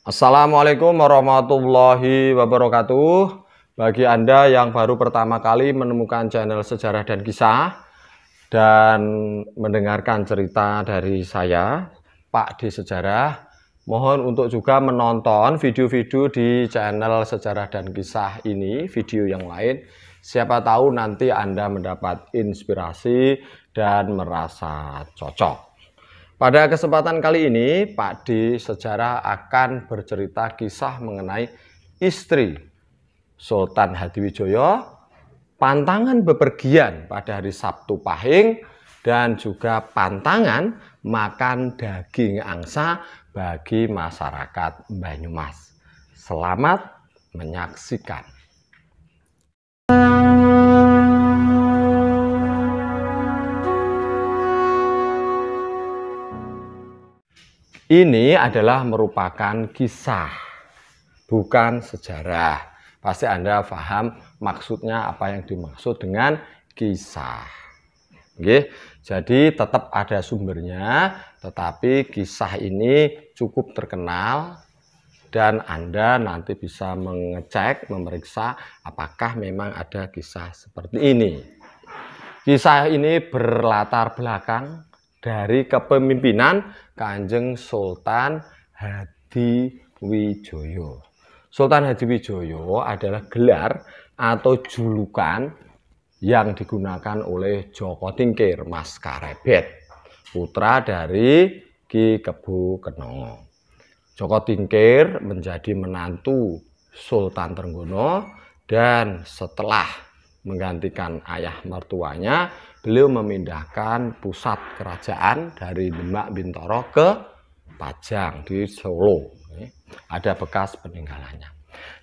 Assalamualaikum warahmatullahi wabarakatuh. Bagi Anda yang baru pertama kali menemukan channel Sejarah dan Kisah dan mendengarkan cerita dari saya, Pak D Sejarah, mohon untuk juga menonton video-video di channel Sejarah dan Kisah ini, video yang lain. Siapa tahu nanti Anda mendapat inspirasi dan merasa cocok. Pada kesempatan kali ini, Pak D Sejarah akan bercerita kisah mengenai istri Sultan Hadiwijaya, pantangan bepergian pada hari Sabtu Pahing, dan juga pantangan makan daging angsa bagi masyarakat Banyumas. Selamat menyaksikan. Ini adalah merupakan kisah, bukan sejarah. Pasti Anda paham maksudnya apa yang dimaksud dengan kisah. Oke, jadi tetap ada sumbernya, tetapi kisah ini cukup terkenal dan Anda nanti bisa mengecek, memeriksa apakah memang ada kisah seperti ini. Kisah ini berlatar belakang dari kepemimpinan Kanjeng Sultan Hadiwijaya. Sultan Hadiwijaya adalah gelar atau julukan yang digunakan oleh Joko Tingkir Mas Karebet, putra dari Ki Kebo Kenanga. Joko Tingkir menjadi menantu Sultan Trenggono dan setelah menggantikan ayah mertuanya, beliau memindahkan pusat kerajaan dari Demak Bintoro ke Pajang di Solo. Ada bekas peninggalannya.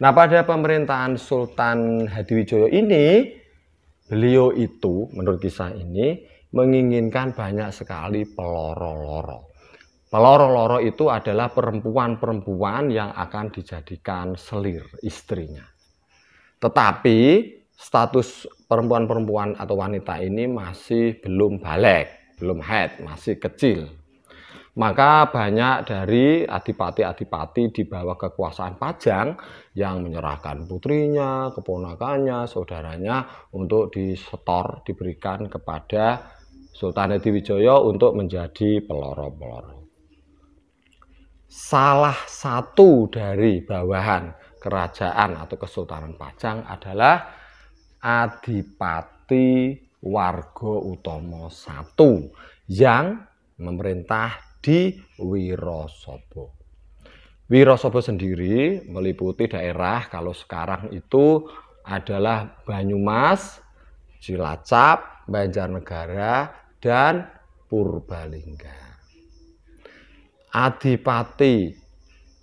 Nah, pada pemerintahan Sultan Hadiwijaya ini, beliau itu menurut kisah ini menginginkan banyak sekali peloro-loro. Peloro-loro itu adalah perempuan-perempuan yang akan dijadikan selir istrinya. Tetapi status perempuan-perempuan atau wanita ini masih belum balik, belum haid, masih kecil. Maka banyak dari adipati-adipati di bawah kekuasaan Pajang yang menyerahkan putrinya, keponakannya, saudaranya untuk disetor, diberikan kepada Sultan Hadiwijaya untuk menjadi peloro-peloro. Salah satu dari bawahan kerajaan atau Kesultanan Pajang adalah Adipati Warga Utama I yang memerintah di Wirasaba. Wirasaba sendiri meliputi daerah kalau sekarang itu adalah Banyumas, Cilacap, Banjarnegara, dan Purbalingga. Adipati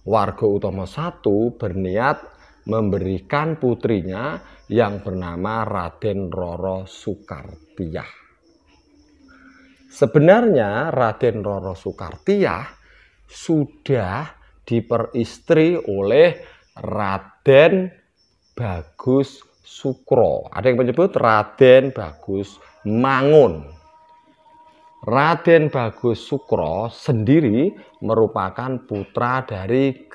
Warga Utama I berniat memberikan putrinya yang bernama Raden Roro Sukartiyah. Sebenarnya Raden Roro Sukartiyah sudah diperistri oleh Raden Bagus Sukro. Ada yang menyebut Raden Bagus Mangun. Raden Bagus Sukro sendiri merupakan putra dari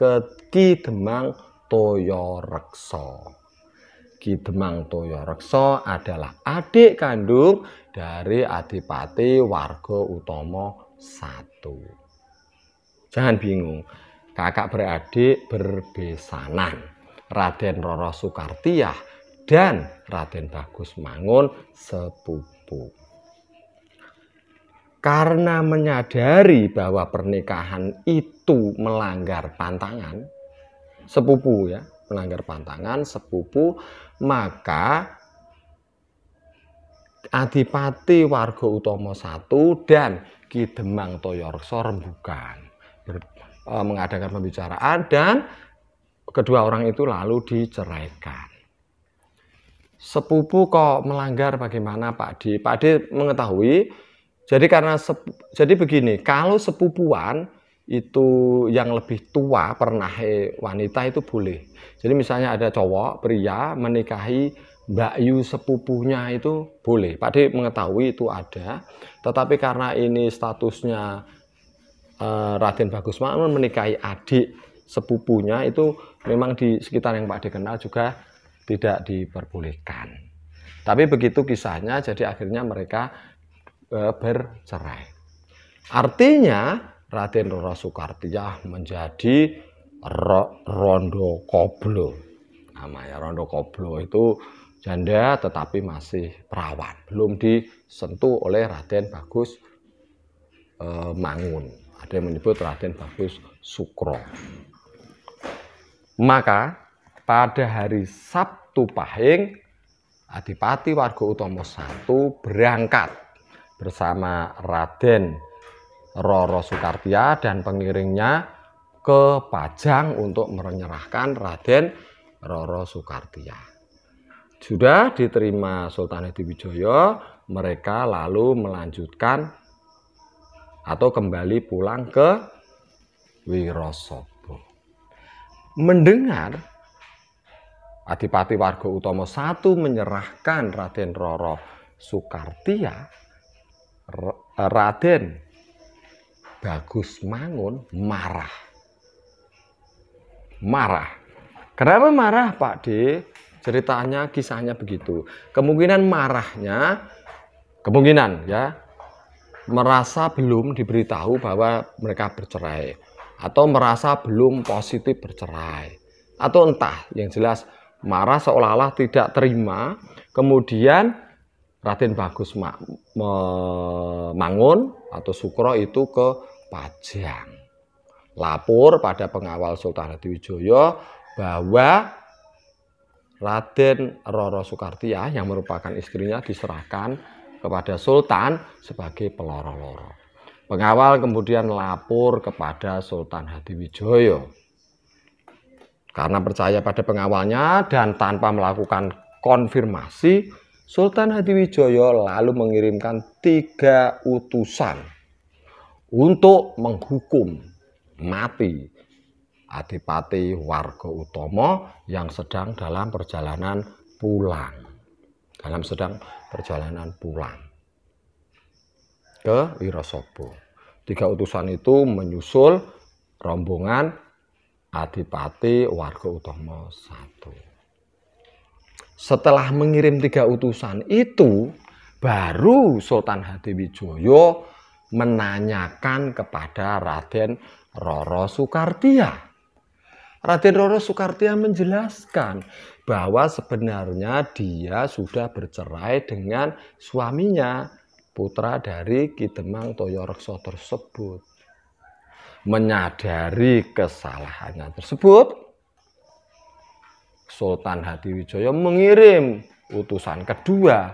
Ki Demang Toyorekso. Ki Demang Toyorekso adalah adik kandung dari Adipati Warga Utama I. Jangan bingung, kakak beradik berbesanan. Raden Roro Sukartiyah dan Raden Bagus Mangun sepupu. Karena menyadari bahwa pernikahan itu melanggar pantangan, sepupu ya, melanggar pantangan sepupu, maka Adipati Warga Utama I dan Ki Demang Toyorekso rembugan, mengadakan pembicaraan dan kedua orang itu lalu diceraikan. Sepupu kok melanggar bagaimana Pak D? Pak D mengetahui, jadi begini, kalau sepupuan itu yang lebih tua pernah wanita itu boleh. Jadi misalnya ada cowok pria menikahi Mbak Yu sepupunya itu boleh. Pak D mengetahui itu ada, tetapi karena ini statusnya Raden Bagus Mangun menikahi adik sepupunya itu memang di sekitar yang Pak dikenal juga tidak diperbolehkan. Tapi begitu kisahnya, jadi akhirnya mereka bercerai. Artinya Raden Roro Soekartija menjadi Rondo Koblo. Namanya Rondo Koblo itu janda tetapi masih perawan, belum disentuh oleh Raden Bagus Mangun. Ada yang menyebut Raden Bagus Sukro. Maka pada hari Sabtu Pahing, Adipati Warga-Utama I berangkat bersama Raden Roro Soekartija dan pengiringnya ke Pajang untuk menyerahkan Raden Roro Soekartija. Sudah diterima Sultan Hadiwijaya, mereka lalu melanjutkan atau kembali pulang ke Wirosobo. Mendengar Adipati Warga-Utama I menyerahkan Raden Roro Soekartija, Raden Bagus Mangun marah. Kenapa marah, Pak D? Ceritanya, kisahnya begitu. Kemungkinan marahnya, merasa belum diberitahu bahwa mereka bercerai, atau merasa belum positif bercerai, atau entah, yang jelas marah seolah-olah tidak terima. Kemudian Raden Bagus Mangun atau Sukro itu ke Pajang, lapor pada pengawal Sultan Hadiwijaya bahwa Raden Roro Soekartija yang merupakan istrinya diserahkan kepada Sultan sebagai peloro-loro. Pengawal kemudian lapor kepada Sultan Hadiwijaya. Karena percaya pada pengawalnya dan tanpa melakukan konfirmasi, Sultan Hadiwijaya lalu mengirimkan 3 utusan untuk menghukum mati Adipati Warga-Utama yang sedang dalam perjalanan pulang. Ke Wirosobo. 3 utusan itu menyusul rombongan Adipati Warga-Utama I. Setelah mengirim 3 utusan itu, baru Sultan Hadiwijaya menanyakan kepada Raden Roro Soekartija. Raden Roro Soekartija menjelaskan bahwa sebenarnya dia sudah bercerai dengan suaminya, putra dari Ki Demang Toyorekso tersebut. Menyadari kesalahannya tersebut, Sultan Hadiwijaya mengirim utusan kedua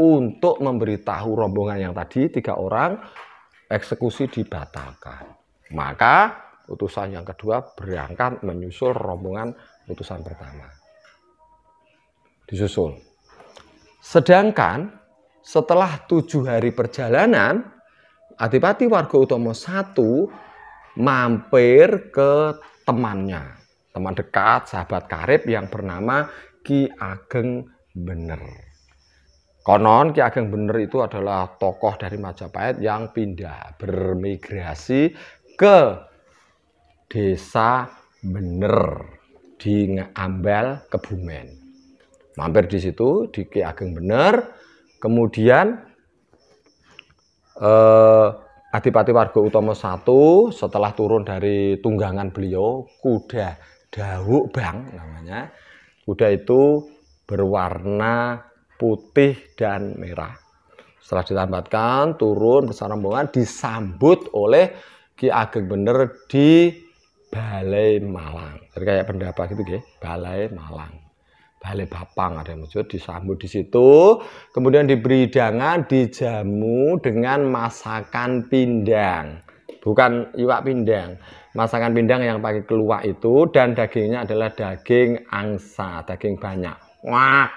untuk memberitahu rombongan yang tadi 3 orang eksekusi dibatalkan. Maka utusan yang kedua berangkat menyusul rombongan utusan pertama. Disusul. Sedangkan setelah 7 hari perjalanan, Adipati Warga-Utama I mampir ke temannya, teman dekat, sahabat karib yang bernama Ki Ageng Bener. Konon Ki Ageng Bener itu adalah tokoh dari Majapahit yang pindah, bermigrasi ke desa Bener di Ambal, Kebumen. Mampir di situ di Ki Ageng Bener, kemudian Adipati Warga-Utama I setelah turun dari tunggangan beliau, kuda Dawuk Bang namanya. Kuda itu berwarna putih dan merah. Setelah ditambatkan, turun bersama rombongan disambut oleh Ki Ageng Bener di Balai Malang. Jadi kayak pendapat gitu, Balai Malang. Balai Bapang ada yang menyebut, disambut di situ, kemudian diberi hidangan, dijamu dengan masakan pindang, bukan iwak pindang, masakan pindang yang pakai keluak itu, dan dagingnya adalah daging angsa, daging banyak, wah,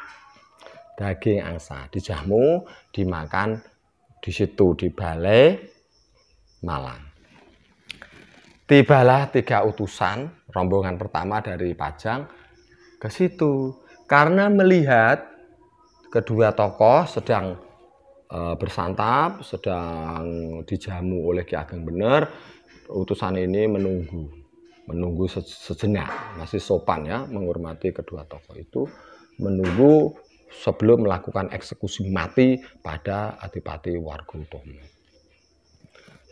daging angsa, dijamu, dimakan di situ di Balai Malang. Tibalah 3 utusan rombongan pertama dari Pajang ke situ. Karena melihat kedua tokoh sedang bersantap, sedang dijamu oleh Ki Ageng Bener, utusan ini menunggu menunggu sejenak, masih sopan ya, menghormati kedua tokoh itu, menunggu sebelum melakukan eksekusi mati pada Adipati Warga-Utama.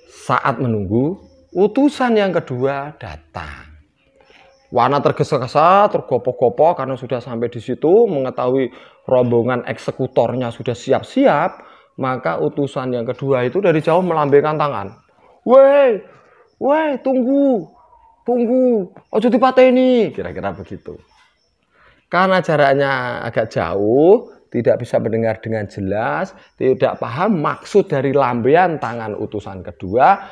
Saat menunggu, utusan yang kedua datang. Wana tergesa-gesa, tergopoh-gopoh karena sudah sampai di situ, mengetahui rombongan eksekutornya sudah siap-siap, maka utusan yang kedua itu dari jauh melambaikan tangan. Weh, tunggu, ojo dipateni, kira-kira begitu. Karena jaraknya agak jauh, tidak bisa mendengar dengan jelas, tidak paham maksud dari lambaian tangan utusan kedua,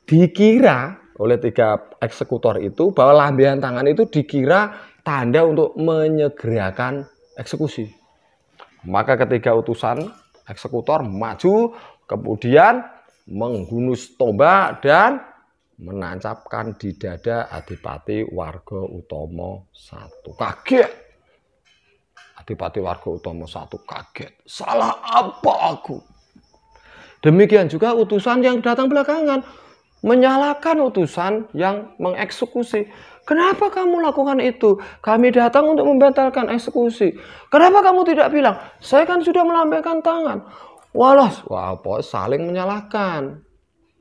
dikira oleh 3 eksekutor itu bahwa lambaian tangan itu dikira tanda untuk menyegerakan eksekusi. Maka ketiga utusan eksekutor maju, kemudian menghunus tombak dan menancapkan di dada Adipati Warga-Utama I. Kaget. Adipati Warga-Utama I kaget. Salah apa aku? Demikian juga utusan yang datang belakangan, menyalahkan utusan yang mengeksekusi. Kenapa kamu lakukan itu? Kami datang untuk membatalkan eksekusi. Kenapa kamu tidak bilang? Saya kan sudah melambaikan tangan. Walah, saling menyalahkan.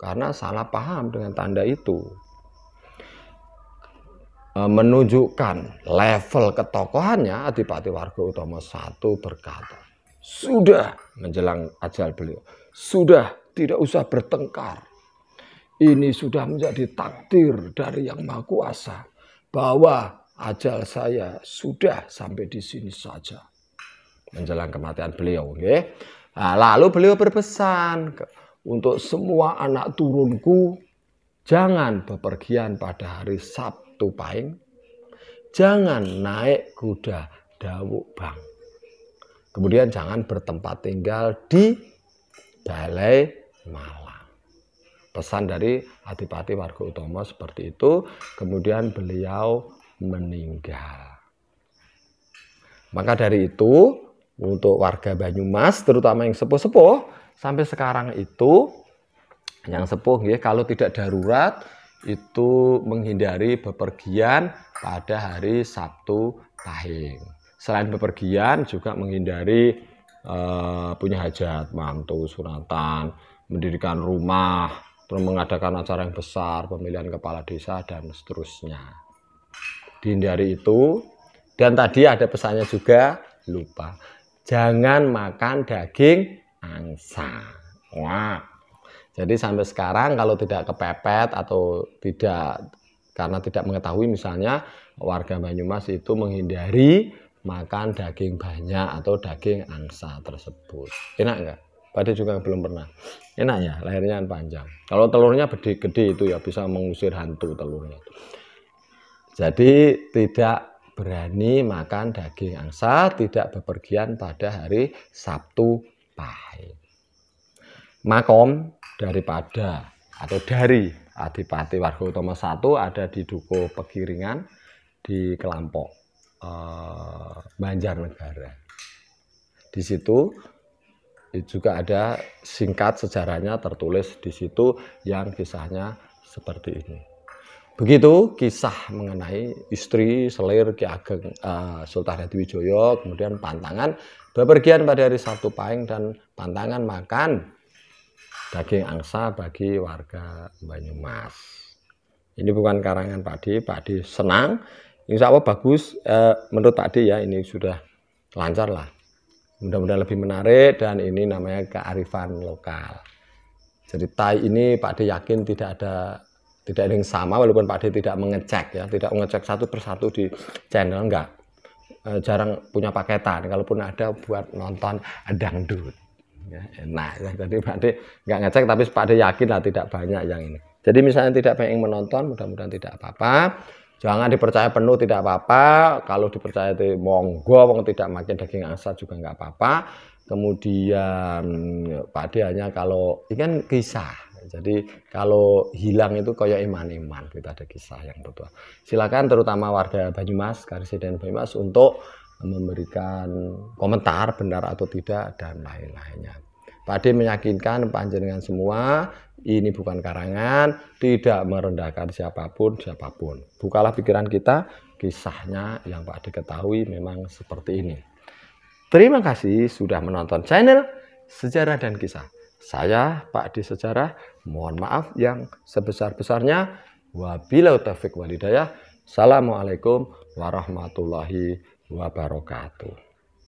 Karena salah paham dengan tanda itu. Menunjukkan level ketokohannya, Adipati Warga-Utama I berkata, sudah menjelang ajal beliau, sudah tidak usah bertengkar. Ini sudah menjadi takdir dari Yang Maha Kuasa bahwa ajal saya sudah sampai di sini saja. Menjelang kematian beliau, okay? Nah, lalu beliau berpesan untuk semua anak turunku, jangan bepergian pada hari Sabtu Pahing, jangan naik kuda dawuk bang. Kemudian jangan bertempat tinggal di Balai Malang. Pesan dari Adipati Warga-Utama seperti itu, kemudian beliau meninggal. Maka dari itu, untuk warga Banyumas, terutama yang sepuh-sepuh, sampai sekarang itu, yang sepuh ya, kalau tidak darurat, itu menghindari bepergian pada hari Sabtu Pahing. Selain bepergian, juga menghindari punya hajat, mantu, sunatan, mendirikan rumah, terus mengadakan acara yang besar, pemilihan kepala desa, dan seterusnya. Dihindari itu. Dan tadi ada pesannya juga, lupa. Jangan makan daging angsa. Wah. Jadi sampai sekarang kalau tidak kepepet atau tidak, karena tidak mengetahui misalnya, warga Banyumas itu menghindari makan daging banyak atau daging angsa tersebut. Enak enggak? Pade juga belum pernah. Enak ya, lahirnya panjang. Kalau telurnya gede-gede itu ya bisa mengusir hantu telurnya. Jadi tidak berani makan daging angsa, tidak bepergian pada hari Sabtu Pahing. Makom daripada atau dari Adipati Warga-Utama I ada di Dukuh Pegiringan di Kelampok, Banjarnegara. Di situ juga ada singkat sejarahnya tertulis di situ yang kisahnya seperti ini. Begitu kisah mengenai istri selir Ki Ageng Sultan Hadiwijaya, kemudian pantangan bepergian pada hari Sabtu Pahing dan pantangan makan daging angsa bagi warga Banyumas. Ini bukan karangan Pak D senang, insya Allah bagus, menurut Pak D ya, ini sudah lancar lah. Mudah-mudahan lebih menarik, dan ini namanya kearifan lokal. Jadi tai ini Pak D yakin tidak ada yang sama, walaupun Pak D tidak mengecek ya, tidak mengecek satu persatu di channel, enggak. Jarang punya paketan, kalaupun ada buat nonton dangdut. Ya, enak ya. Jadi Pak D nggak ngecek, tapi Pak D yakin lah tidak banyak yang ini. Jadi misalnya tidak banyak yang menonton, mudah-mudahan tidak apa-apa. Jangan dipercaya penuh, tidak apa-apa. Kalau dipercaya itu monggo, wong tidak makan daging angsa juga nggak apa-apa. Kemudian Pak D hanya kalau ini kan kisah. Jadi kalau hilang itu kayak iman-iman, kita ada kisah yang betul. Silakan terutama warga Banyumas, Karesiden Banyumas untuk memberikan komentar benar atau tidak dan lain-lainnya. Pak Ade meyakinkan panjenengan semua, ini bukan karangan, tidak merendahkan siapapun. Bukalah pikiran kita, kisahnya yang Pak Ade ketahui memang seperti ini. Terima kasih sudah menonton channel Sejarah dan Kisah. Saya Pak Ade Sejarah, mohon maaf yang sebesar-besarnya. Wabillahi taufiq wal hidayah. Assalamualaikum warahmatullahi wabarakatuh.